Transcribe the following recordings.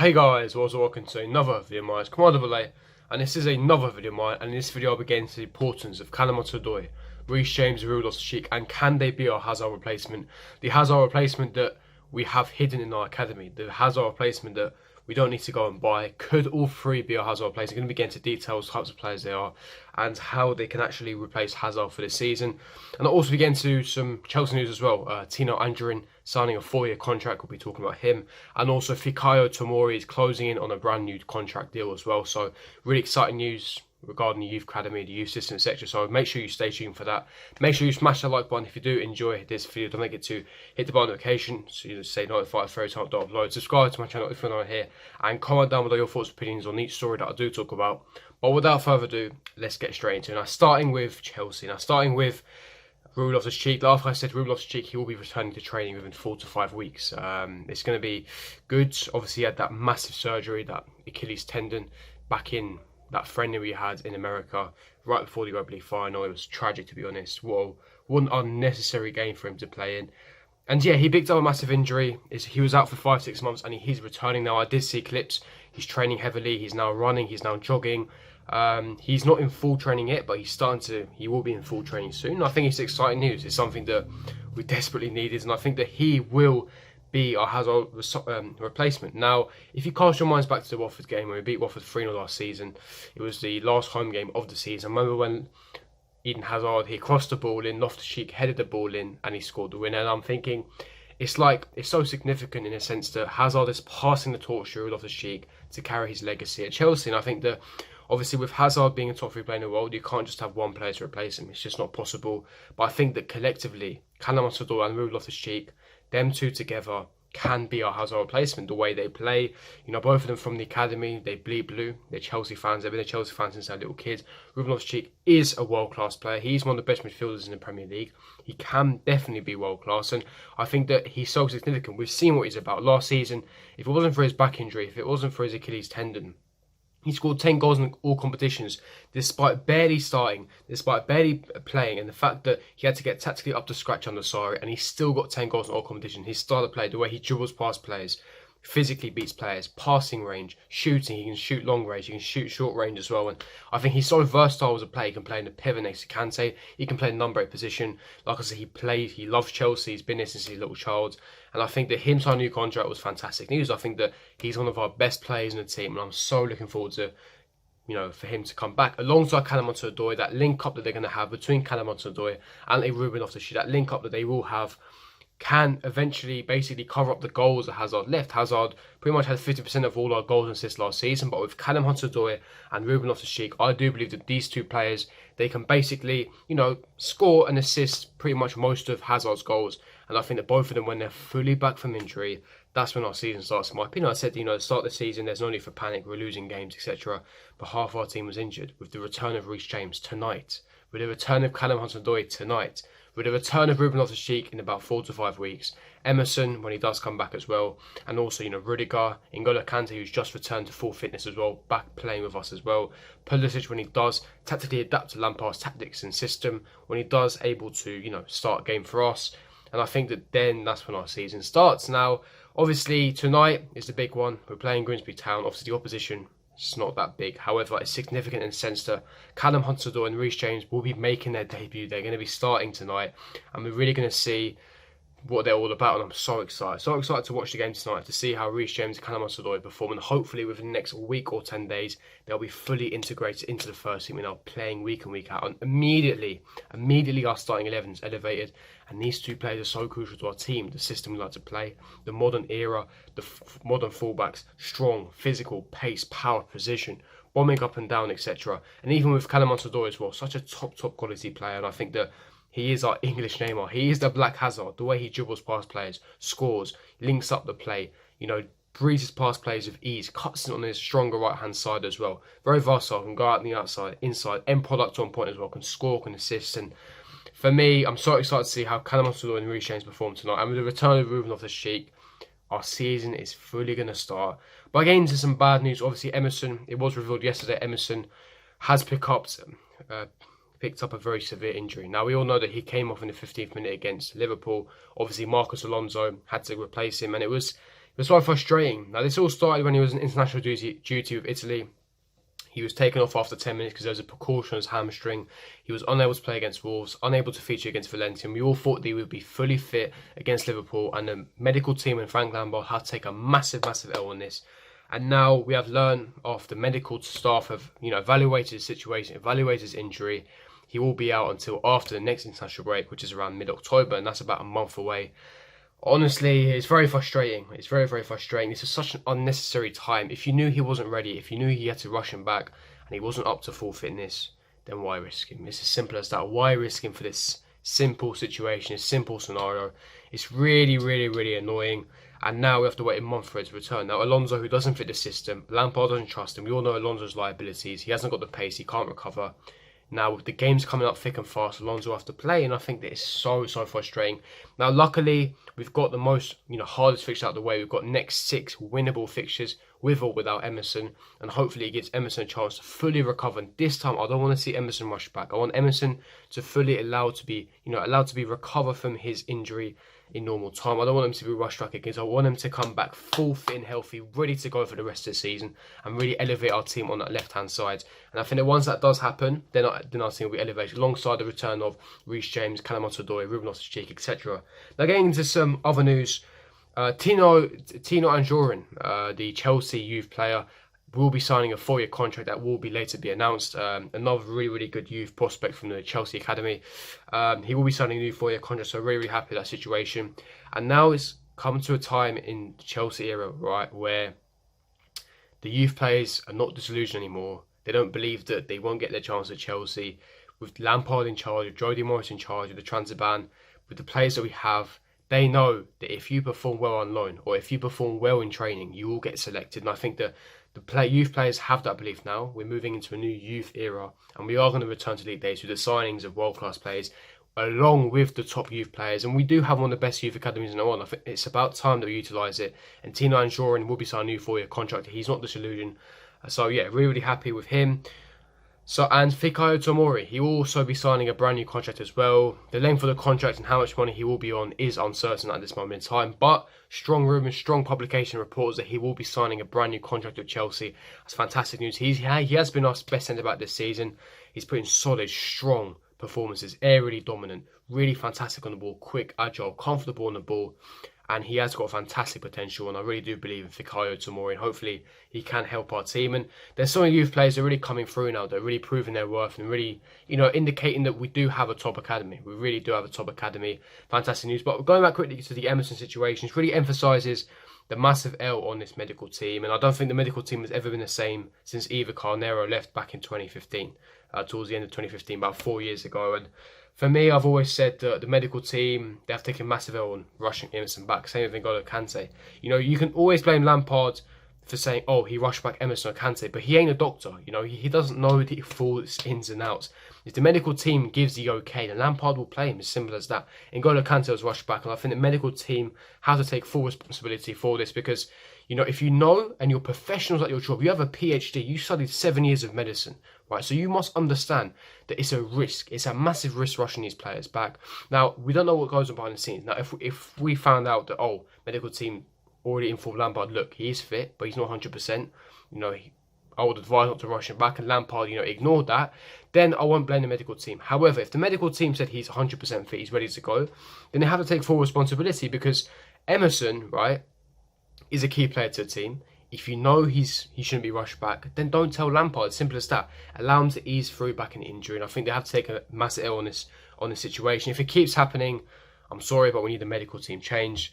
Hey guys, welcome to another video of mine. It's Commander Belay, and this is another video of mine, and in this video I'll be getting to the importance of Hudson-Odoi, Reece James, Ruben Loftus-Cheek, and can they be our Hazard replacement? The Hazard replacement that we have hidden in our academy, the Hazard replacement that we don't need to go and buy. Could all three be our Hazard replacement? I'm going to be getting into details, types of players they are, and how they can actually replace Hazard for this season. And I'll also be getting to some Chelsea news as well. Tino Anjorin signing a 4-year contract. We'll be talking about him. And also Fikayo Tomori is closing in on a brand new contract deal as well. So really exciting news regarding the youth academy, the youth system, etc. So make sure you stay tuned for that. Make sure you smash the like button if you do enjoy this video. Don't forget to hit the bell notification so you stay notified for every time I upload. Subscribe to my channel if you're not here, and comment down below your thoughts and opinions on each story that I do talk about. But without further ado, let's get straight into it. Now, starting with Chelsea. Now, starting with Ruben Loftus-Cheek. Like I said, Ruben Loftus-Cheek, he will be returning to training within 4 to 5 weeks. It's going to be good. Obviously, he had that massive surgery, that Achilles tendon, back in that friendly we had in America right before the Europa League final. It was tragic, to be honest. What an unnecessary game for him to play in. And yeah, he picked up a massive injury. He was out for 5-6 months, and he's returning now. I did see clips. He's training heavily. He's now running. He's now jogging. He's not in full training yet, but he will be in full training soon. I think it's exciting news. It's something that we desperately needed, and I think that he will be our Hazard replacement. Now, if you cast your minds back to the Watford game when we beat Watford 3-0 last season, it was the last home game of the season. I remember when Eden Hazard, he crossed the ball in, Loftus-Cheek headed the ball in, and he scored the winner. And I'm thinking, it's so significant in a sense that Hazard is passing the torch to Loftus-Cheek to carry his legacy at Chelsea. And I think that obviously with Hazard being a top 3 player in the world, you can't just have one player to replace him. It's just not possible. But I think that collectively, Hudson-Odoi and Ruben Loftus-Cheek, them two together can be our Hazard replacement. The way they play, both of them from the academy, they bleed blue. They're Chelsea fans. They've been a Chelsea fan since they're little kids. Ruben Loftus-Cheek is a world-class player. He's one of the best midfielders in the Premier League. He can definitely be world-class, and I think that he's so significant. We've seen what he's about. Last season, if it wasn't for his back injury, if it wasn't for his Achilles tendon, he scored 10 goals in all competitions, despite barely starting, despite barely playing, and the fact that he had to get tactically up to scratch under Sarri, and he still got 10 goals in all competitions. His style of play, the way he dribbles past players, physically beats players, passing range, shooting, he can shoot long range, he can shoot short range as well. And I think he's so versatile as a player. He can play in the pivot next to Kante, he can play in the number 8 position. Like I said, he loves Chelsea, he's been there since he's a little child. And I think that him signing a new contract was fantastic news. I think that he's one of our best players in the team, and I'm so looking forward to, for him to come back alongside Hudson-Odoi. That link up that they're going to have between Hudson-Odoi and a Ruben Loftus-Cheek, that link up that they will have, can eventually basically cover up the goals that Hazard left. Hazard pretty much had 50% of all our goals and assists last season, but with Hudson-Odoi and Ruben Loftus-Cheek, I do believe that these two players, they can basically, score and assist pretty much most of Hazard's goals. And I think that both of them, when they're fully back from injury, that's when our season starts. In my opinion, I said, at the start of the season, there's no need for panic, we're losing games, etc. But half our team was injured. With the return of Reece James tonight, with the return of Hudson-Odoi tonight, with the return of Ruben Loftus-Cheek in about 4 to 5 weeks, Emerson when he does come back as well, and also Rudiger, N'Golo Kante, who's just returned to full fitness as well, back playing with us as well, Pulisic when he does tactically adapt to Lampard's tactics and system, when he does able to start a game for us. And I think that then that's when our season starts. Now, obviously tonight is the big one. We're playing Grimsby Town. Obviously the opposition, it's not that big. However, it's significant in the sense that Hudson-Odoi and Reece James will be making their debut. They're going to be starting tonight, and we're really going to see what they're all about, and I'm so excited. So excited to watch the game tonight, to see how Reece James and Hudson-Odoi perform, and hopefully within the next week or 10 days, they'll be fully integrated into the first team and they're playing week in, week out. And immediately our starting 11 is elevated, and these two players are so crucial to our team, the system we like to play, the modern era, the modern fullbacks, strong, physical, pace, power, position, bombing up and down, etc. And even with Hudson-Odoi as well, such a top quality player, and I think that he is our English Neymar. He is the Black Hazard. The way he dribbles past players, scores, links up the play, breezes past players with ease, cuts in on his stronger right-hand side as well. Very versatile, can go out on the outside, inside, end product on point as well, can score, can assist. And for me, I'm so excited to see how Hudson-Odoi and Reece James perform tonight. And with the return of Ruben Loftus-Cheek, our season is fully going to start. But again, there's some bad news. Obviously, Emerson, it was revealed yesterday, Emerson has picked up a very severe injury. Now, we all know that he came off in the 15th minute against Liverpool. Obviously, Marcus Alonso had to replace him, and it was was so frustrating. Now, this all started when he was on international duty with Italy. He was taken off after 10 minutes because there was a precaution on his hamstring. He was unable to play against Wolves, unable to feature against Valencia. And we all thought that he would be fully fit against Liverpool. And the medical team and Frank Lampard had to take a massive, massive L on this. And now we have learned after the medical staff have, evaluated his situation, evaluated his injury. He will be out until after the next international break, which is around mid-October, and that's about a month away. Honestly, it's very frustrating. It's very, very frustrating. This is such an unnecessary time. If you knew he wasn't ready, if you knew he had to rush him back and he wasn't up to full fitness, then why risk him? It's as simple as that. Why risk him for this simple situation, this simple scenario? It's really, really, really annoying. And now we have to wait a month for it to return. Now, Alonso, who doesn't fit the system, Lampard doesn't trust him. We all know Alonso's liabilities. He hasn't got the pace. He can't recover. Now, with the games coming up thick and fast, Alonso will have to play, and I think that is so, so frustrating. Now, luckily, we've got the most, hardest fixture out of the way. We've got next 6 winnable fixtures with or without Emerson, and hopefully it gives Emerson a chance to fully recover. And this time, I don't want to see Emerson rush back. I want Emerson to fully allowed to be recover from his injury in normal time. I don't want him to be rushed back again. I want him to come back full fit and healthy, ready to go for the rest of the season and really elevate our team on that left-hand side. And I think that once that does happen, then our team will be elevated alongside the return of Reece James, Hudson-Odoi, Ruben, etc. Now, getting into some other news, Tino Anjorin, the Chelsea youth player, will be signing a 4-year contract that will be later be announced. Another really, really good youth prospect from the Chelsea Academy. He will be signing a new 4-year contract, so really, really happy with that situation. And now it's come to a time in the Chelsea era, right, where the youth players are not disillusioned anymore. They don't believe that they won't get their chance at Chelsea. With Lampard in charge, with Jody Morris in charge, with the transfer ban, with the players that we have, they know that if you perform well on loan or if you perform well in training, you will get selected. And I think that youth players have that belief now. We're moving into a new youth era, and we are going to return to league days with the signings of world-class players along with the top youth players. And we do have one of the best youth academies in the world. I think it's about time that we utilise it. And Tino Anjorin will be signing a new 4-year contract. He's not disillusioned. So yeah, really, really happy with him. And Fikayo Tomori, he will also be signing a brand new contract as well. The length of the contract and how much money he will be on is uncertain at this moment in time. But strong rumours, strong publication reports that he will be signing a brand new contract with Chelsea. That's fantastic news. He has been our best centre-back this season. He's putting solid, strong performances, aerially dominant, really fantastic on the ball, quick, agile, comfortable on the ball. And he has got fantastic potential, and I really do believe in Fikayo Tomori, and hopefully he can help our team. And there's so many youth players that are really coming through now. They're really proving their worth and really, indicating that we do have a top academy. We really do have a top academy. Fantastic news. But going back quickly to the Emerson situation, it really emphasises the massive L on this medical team. And I don't think the medical team has ever been the same since Eva Carneiro left back in 2015, towards the end of 2015, about 4 years ago. And for me, I've always said that the medical team, they have taken massive L on rushing Emerson back. Same with N'Golo Kante. You can always blame Lampard for saying, oh, he rushed back Emerson or Kante, but he ain't a doctor. He doesn't know the full ins and outs. If the medical team gives the okay, then Lampard will play him, as simple as that. N'Golo Kante was rushed back, and I think the medical team have to take full responsibility for this because, if you know and you're professionals at your job, you have a PhD, you studied 7 years of medicine, right? So you must understand that it's a risk. It's a massive risk rushing these players back. Now, we don't know what goes on behind the scenes. Now, if we found out that, medical team already informed Lampard, look, he is fit, but he's not 100%, I would advise not to rush him back, and Lampard, ignored that, then I won't blame the medical team. However, if the medical team said he's 100% fit, he's ready to go, then they have to take full responsibility because Emerson, right, is a key player to the team. If you know he shouldn't be rushed back, then don't tell Lampard. Simple as that. Allow him to ease through back in the injury. And I think they have to take a massive L on this situation. If it keeps happening, I'm sorry, but we need the medical team changed.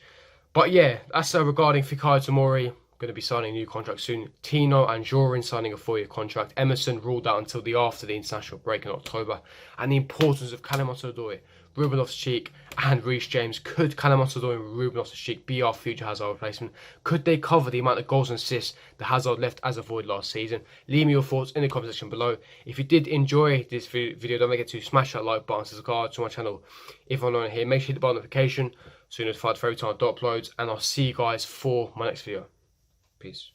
But yeah, that's regarding Fikayo Tomori. Going to be signing a new contract soon. Tino Anjorin signing a 4-year contract. Emerson ruled out until after the international break in October. And the importance of Hudson-Odoi, Ruben Loftus-Cheek and Reece James. Could Hudson-Odoi and Ruben Loftus-Cheek be our future Hazard replacement? Could they cover the amount of goals and assists that Hazard left as a void last season? Leave me your thoughts in the comment section below. If you did enjoy this video, don't forget to smash that like button, subscribe to my channel if I'm not here. Make sure you hit the bell notification so you're notified for every time I upload. And I'll see you guys for my next video. Peace.